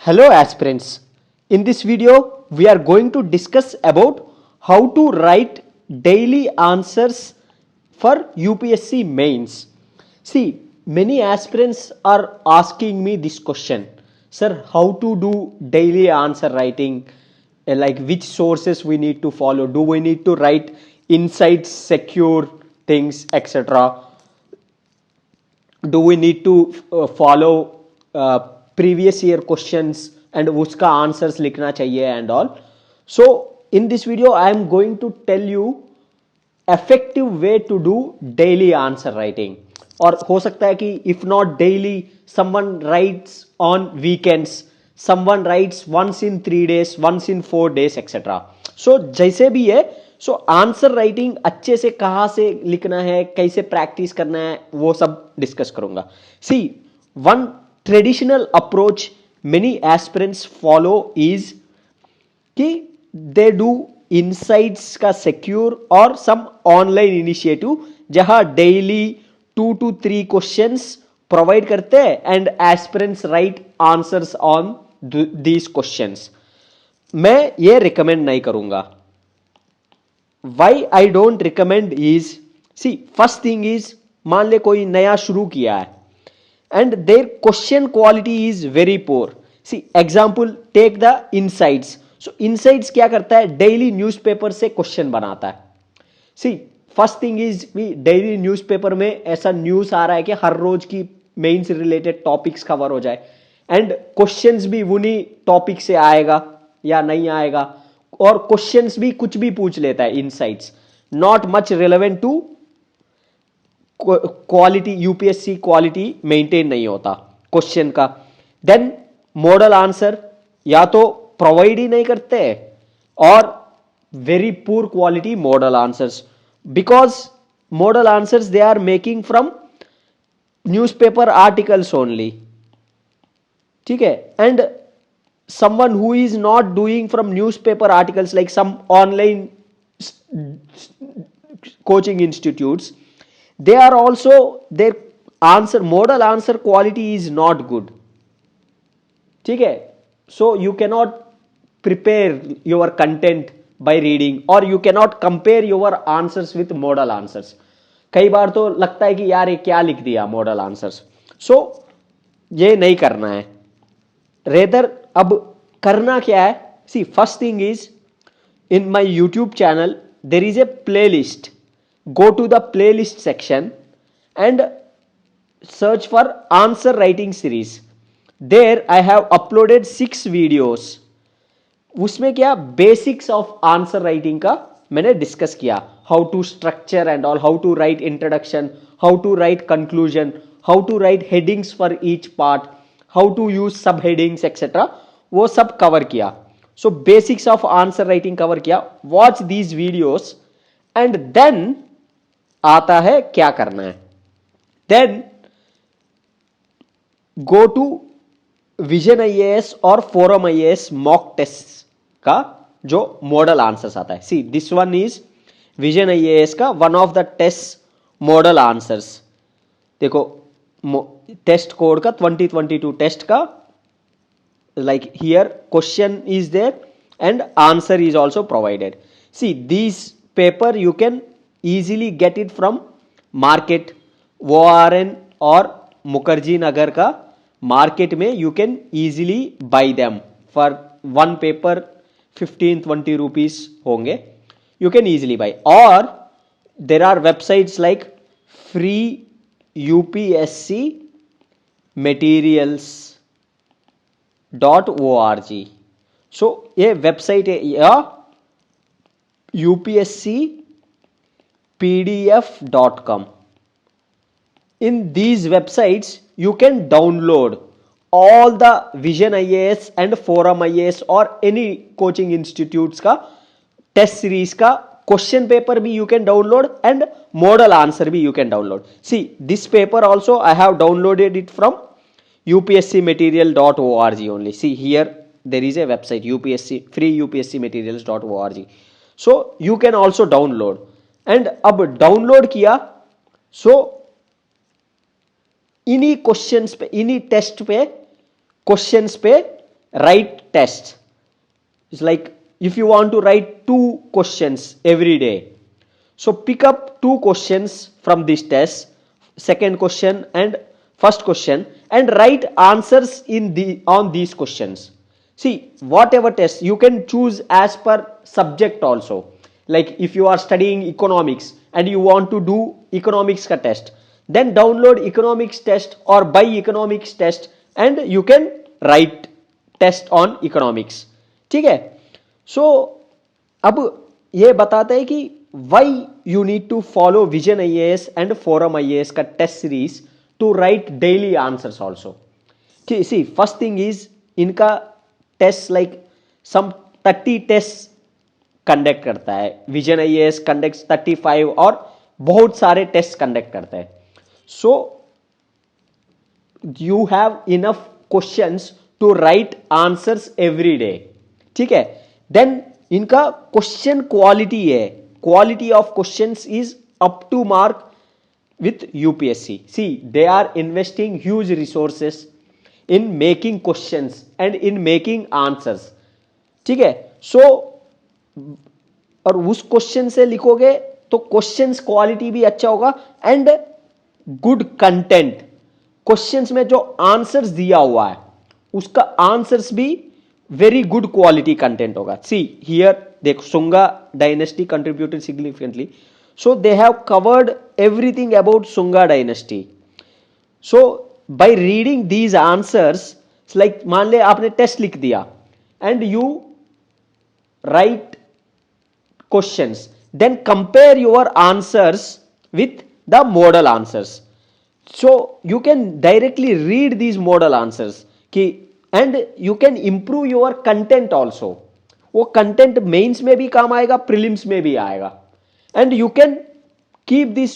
Hello aspirants. In this video, we are going to discuss about how to write daily answers for UPSC mains. See, many aspirants are asking me this question. Sir, how to do daily answer writing? Like which sources we need to follow? Do we need to write inside secure things, etc.? Do we need to follow previous year questions and उसका answers लिखना चाहिए and all. So in this video I am going to tell you effective way to do daily answer writing. और हो सकता है कि if not daily, someone writes on weekends, someone writes once in 3 days, once in 4 days, etc. So जैसे भी है, so answer writing अच्छे से कहाँ से लिखना है, कैसे प्रैक्टिस करना है, वो सब डिस्कस करूंगा. See, one traditional approach many aspirants follow is कि दे डू इनसाइट्स का सिक्योर और सम ऑनलाइन इनिशिएटिव जहां डेली 2 to 3 क्वेश्चंस प्रोवाइड करते हैं and aspirants write answers on these questions. मैं ये रिकमेंड नहीं करूंगा. Why I don't recommend is, see, first thing is, मान ले कोई नया शुरू किया है and their question quality is very poor. See, example, take the insights. So insights क्या करता है, daily newspaper से question बनाता है. See, first thing is, we daily newspaper में ऐसा news आ रहा है कि हर रोज की मेन से रिलेटेड टॉपिक्स कवर हो जाए एंड क्वेश्चंस भी उन्हीं टॉपिक से आएगा या नहीं आएगा, और क्वेश्चंस भी कुछ भी पूछ लेता है. Insights not much relevant to quality, UPSC quality maintain नहीं होता क्वेश्चन का. देन मॉडल आंसर या तो प्रोवाइड ही नहीं करते और very poor quality model answers, because model answers they are making from newspaper articles only. ठीक है, and someone who is not doing from newspaper articles, like some online coaching institutes, they are also, their answer model answer quality is not good. ठीक है, so you cannot prepare your content by reading or you cannot compare your answers with model answers. कई बार तो लगता है कि यार ये क्या लिख दिया मॉडल आंसर्स. सो ये नहीं करना है. रेदर अब करना क्या है, see, first thing is, in my YouTube channel there is a playlist. Go to the playlist section and search for answer writing series. There I have uploaded 6 videos. उसमें क्या basics of answer writing का मैंने discuss किया. How to structure and all, how to write introduction, how to write conclusion, how to write headings for each part, how to use sub headings etcetera, वो सब cover किया. So basics of answer writing cover किया. Watch these videos and then आता है क्या करना है. Then go to Vision IAS और फोरम आईएएस मॉक टेस्ट का जो मॉडल आंसर्स आता है. See, this one is Vision IAS का one of the test model answers. देखो टेस्ट कोड का 2022 टेस्ट का, like here question is there and answer is also provided. See, these paper you can easily get it from market, ORN और मुखर्जी नगर का market में you can easily buy them for one paper 15-20 rupees होंगे. You can easily buy, or there are websites like free UPSC materials .org. सो ये website है या upscpdf.com. In these websites you can download all the Vision IAS and Forum IAS or any coaching institutes का test series का question paper भी you can download and model answer भी you can download. See, this paper also I have downloaded it from upscmaterial.org only. See, here there is a website UPSC free upscmaterials.org. So you can also download. And अब download किया, so इन्हीं questions पे, इन्हीं test पे questions पे write test. It's like if you want to write 2 questions every day, so pick up 2 questions from this test, second question and first question, and write answers in the on these questions. See, whatever test you can choose as per subject also. Like if you are studying economics and you want to do economics ka test, then download economics test or buy economics test and you can write test on economics. ठीक है. सो अब ये बताता है कि why you need to follow Vision IAS and Forum IAS का test series to write daily answers also. See first thing is इनका test like some 30 test conduct करता है. विजन आईएएस कंडक्ट 35 और बहुत सारे टेस्ट कंडक्ट करता है. So you have enough questions to write answers every day. ठीक है. देन इनका क्वेश्चन क्वालिटी है, quality of questions is up to mark with UPSC. See, they are investing huge resources in making questions and in making answers. ठीक है. सो और उस question से लिखोगे तो क्वेश्चंस क्वालिटी भी अच्छा होगा एंड गुड कंटेंट. क्वेश्चंस में जो आंसर्स दिया हुआ है उसका आंसर्स भी वेरी गुड क्वालिटी कंटेंट होगा. सी हियर देखो, Sunga dynasty contributed significantly. So they have covered everything about Sunga dynasty. So by reading these answers, it's like मान ले आपने टेस्ट लिख दिया and you write questions, then compare your answers with the model answers. So you can directly read these model answers कि and you can improve your content also. वो content mains में भी काम आएगा, prelims में भी आएगा. And you can keep these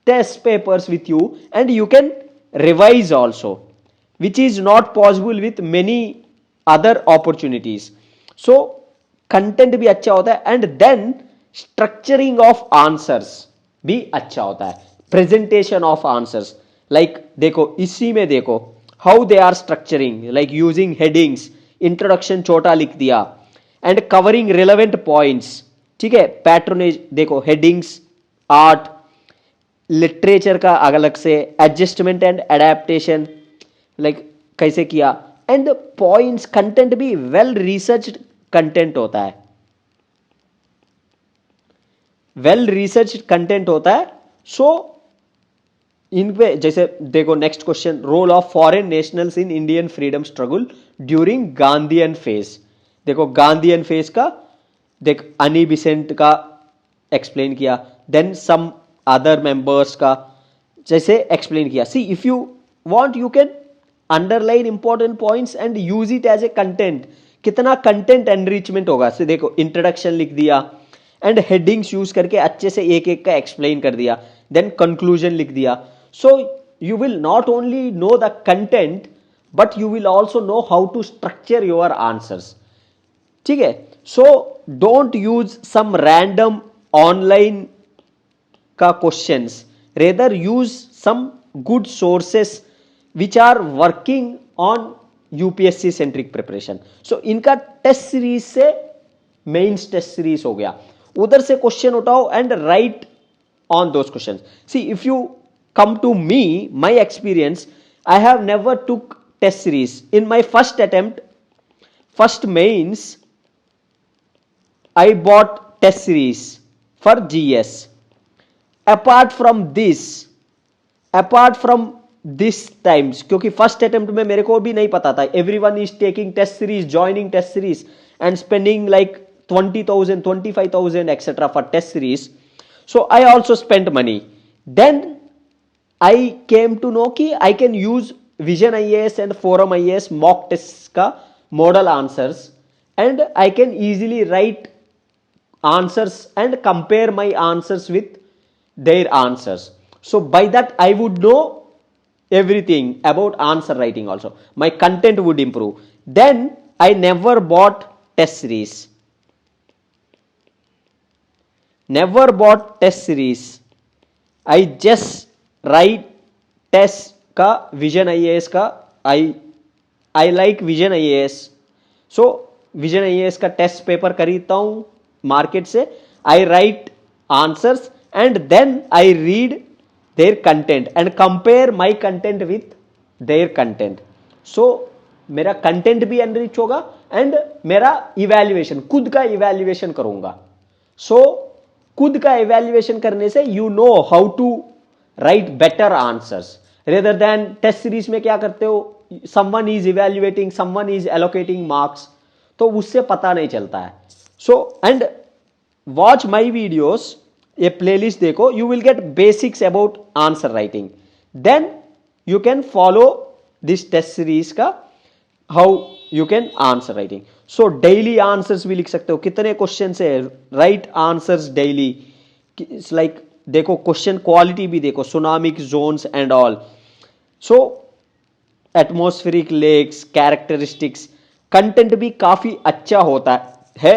test papers with you and you can revise also, which is not possible with many other opportunities. So content भी अच्छा होता है and then structuring of answers भी अच्छा होता है. presentation of answers, like देखो इसी में देखो how they are structuring, like using headings, introduction छोटा लिख दिया and covering relevant points. ठीक है. पैट्रोनेज देखो, हेडिंग्स, आर्ट, लिटरेचर का अलग से, एडजस्टमेंट एंड एडेप्टेशन लाइक कैसे किया, एंड पॉइंट्स. कंटेंट भी वेल रिसर्च्ड कंटेंट होता है, वेल रिसर्च्ड कंटेंट होता है. सो इन पे जैसे देखो next question, role of foreign nationals in Indian freedom struggle during Gandhian phase. देखो गांधीयन फेज का देख अनी बिसेंट का एक्सप्लेन किया, देन सम अदर मेंबर्स का जैसे एक्सप्लेन किया. See if you want you can underline important points and use it as a content. कितना कंटेंट एनरिचमेंट होगा. से देखो इंट्रोडक्शन लिख दिया एंड हेडिंग्स यूज करके अच्छे से एक एक का एक्सप्लेन कर दिया, देन कंक्लूजन लिख दिया. So you will not only know the content but you will also know how to structure your answers. ठीक है. So don't use some random online ka questions, rather use some good sources which are working on UPSC centric preparation. So इनका test series से mains test series हो गया, उधर से question उठाओ and right on those questions. C if you come to me, my experience, I have never took test series. In my first attempt, first mains, I bought test series for GS. Apart from this times, क्योंकि first attempt में मेरे को भी नहीं पता था, everyone is taking test series, joining test series and spending like 20,000, 25,000 etc. for test series. So I also spent money. Then I came to know कि I can use Vision IAS and Forum IAS mock tests का model answers and I can easily write answers and compare my answers with their answers. So by that I would know everything about answer writing also. My content would improve. Then I never bought test series. Never bought test series. I just write test का Vision IAS का. I like Vision IAS so Vision IAS का test paper खरीदता हूं market से, I write answers and then I read their content and compare my content with their content. So मेरा content भी enrich होगा and मेरा evaluation, खुद का इवैल्यूएशन करूंगा। सो खुद का इवैल्यूएशन करने से you know how to write better answers rather than test series में क्या करते हो, someone is evaluating, someone is allocating marks, तो उससे पता नहीं चलता है। So and watch my videos, ये प्लेलिस्ट देखो, you will get basics about answer writing, then you can follow this test series का how you can answer writing. So daily answers भी लिख सकते हो, कितने क्वेश्चन है, right answers daily. It's like देखो क्वेश्चन क्वालिटी भी देखो, tsunamic zones and all. So atmospheric lakes, characteristics, content भी काफी अच्छा होता है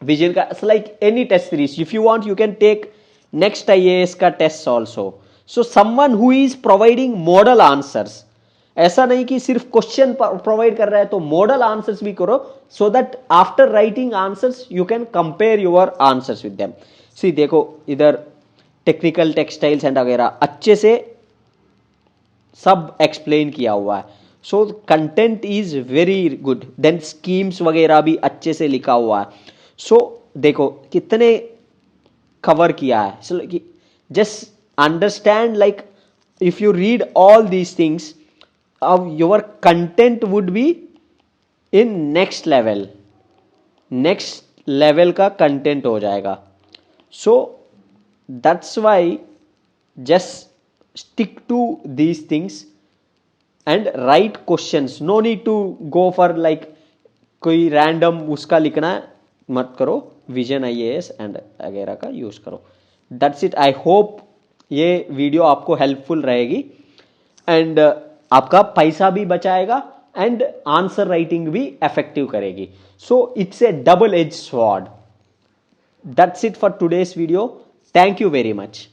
विजन का। Like any test series, if you want you can take Next IAS का test also. So someone who is providing model answers, ऐसा नहीं कि सिर्फ क्वेश्चन प्रोवाइड कर रहा है, तो मॉडल आंसर्स भी करो, so that after writing answers you can compare your answers with them. See देखो इधर टेक्निकल टेक्सटाइल्स एंड वगैरह अच्छे से सब एक्सप्लेन किया हुआ है। So content is very good, then schemes वगैरह भी अच्छे से लिखा हुआ है। सो देखो कितने कवर किया है। So just understand, like if you read all these things, your content would be in next level, next level का कंटेंट हो जाएगा। So that's why just stick to these things and write questions, no need to go for like कोई random उसका लिखना है, मत करो, vision IAS and वगैरह का यूज करो। That's it. आई होप ये वीडियो आपको हेल्पफुल रहेगी एंड आपका पैसा भी बचाएगा एंड आंसर राइटिंग भी इफेक्टिव करेगी। So it's A double edge sword. That's it for today's video. Thank you very much.